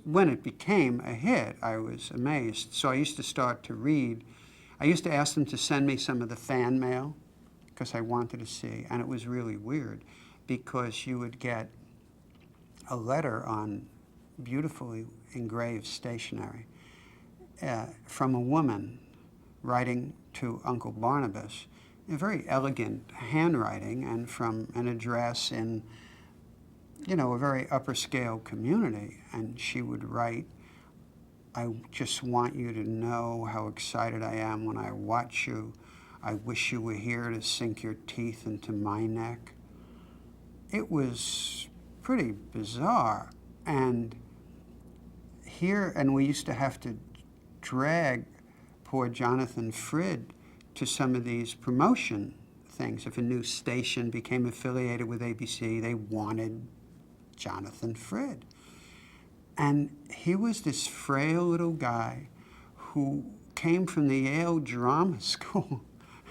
When it became a hit, I was amazed. So I used to start to read. I used to ask them to send me some of the fan mail because I wanted to see. And it was really weird because you would get a letter on beautifully engraved stationery from a woman writing to Uncle Barnabas in very elegant handwriting and from an address in, you know, a very upper scale community. And she would write, "I just want you to know how excited I am when I watch you. I wish you were here to sink your teeth into my neck." It was pretty bizarre. And we used to have to drag poor Jonathan Frid to some of these promotion things. If a new station became affiliated with ABC, they wanted Jonathan Frid. And he was this frail little guy who came from the Yale Drama School.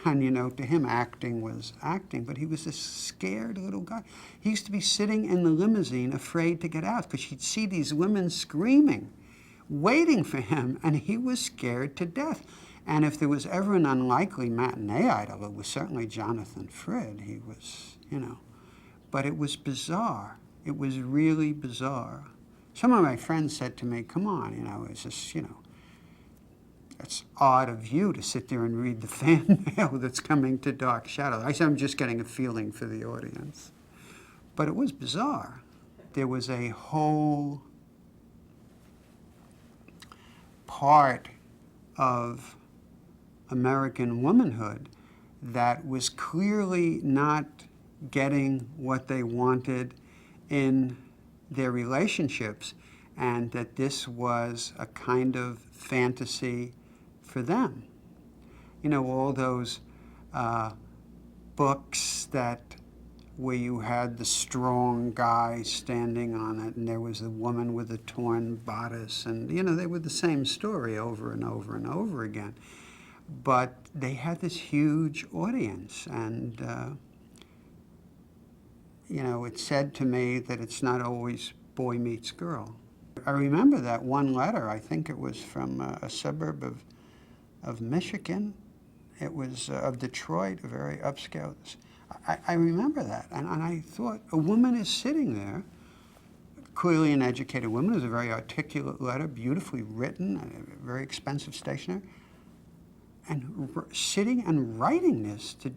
And, you know, to him, acting was acting, but he was this scared little guy. He used to be sitting in the limousine afraid to get out because he'd see these women screaming, waiting for him, and he was scared to death. And if there was ever an unlikely matinee idol, it was certainly Jonathan Frid. He was, you know, but it was bizarre. It was really bizarre. Some of my friends said to me, "Come on, you know, it's just, you know, it's odd of you to sit there and read the fan mail that's coming to Dark Shadow." I said, "I'm just getting a feeling for the audience." But it was bizarre. There was a whole part of American womanhood that was clearly not getting what they wanted in their relationships, and that this was a kind of fantasy for them. You know, all those books where you had the strong guy standing on it, and there was the woman with the torn bodice, and, you know, they were the same story over and over and over again. But they had this huge audience, and, you know, it said to me that it's not always boy meets girl. I remember that one letter. I think it was from a suburb of Michigan. It was of Detroit, a very upscale. I remember that, and I thought, a woman is sitting there, clearly an educated woman. It was a very articulate letter, beautifully written, very expensive stationery, and sitting and writing this to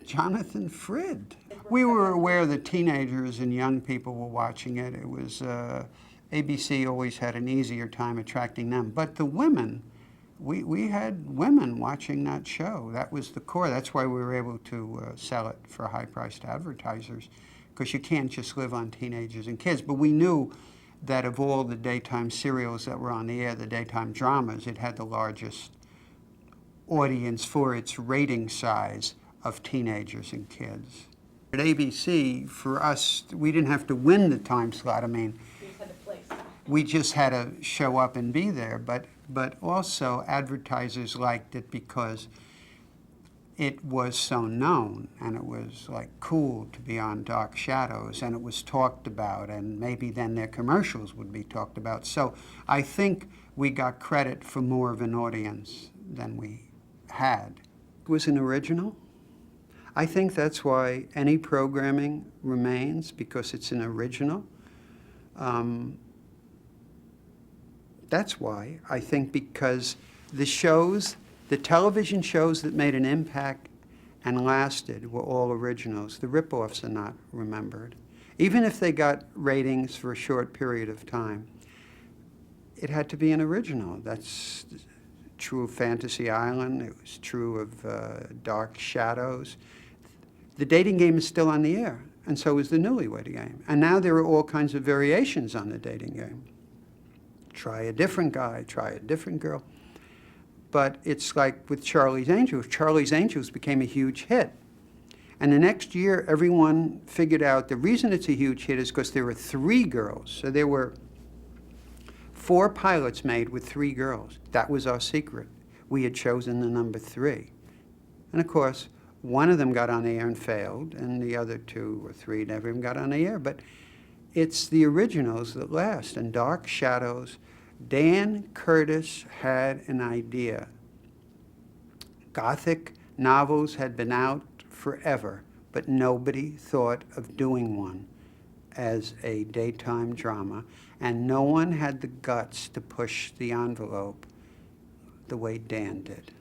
Jonathan Frid. We were aware that teenagers and young people were watching it. It was, ABC always had an easier time attracting them. But the women, we had women watching that show. That was the core. That's why we were able to sell it for high-priced advertisers, because you can't just live on teenagers and kids. But we knew that of all the daytime serials that were on the air, the daytime dramas, it had the largest audience for its rating size of teenagers and kids. At ABC, for us, we didn't have to win the time slot. I mean, we just had to show up and be there. But also, advertisers liked it because it was so known, and it was like cool to be on Dark Shadows, and it was talked about, and maybe then their commercials would be talked about. So I think we got credit for more of an audience than we had. It was an original. I think that's why any programming remains, because it's an original. That's why. I think because the television shows that made an impact and lasted were all originals. The rip-offs are not remembered. Even if they got ratings for a short period of time, it had to be an original. That's true of Fantasy Island. It was true of Dark Shadows. The dating game is still on the air, and so is the Newlywed Game. And now there are all kinds of variations on the dating game. Try a different guy, try a different girl. But it's like with Charlie's Angels. Charlie's Angels became a huge hit. And the next year, everyone figured out the reason it's a huge hit is because there were 3 girls. So there were 4 pilots made with 3 girls. That was our secret. We had chosen the number 3. And of course, one of them got on the air and failed, and the other 2 or 3 never even got on the air. But It's the originals that last. In Dark Shadows, Dan Curtis had an idea. Gothic novels had been out forever, but nobody thought of doing one as a daytime drama, and no one had the guts to push the envelope the way Dan did.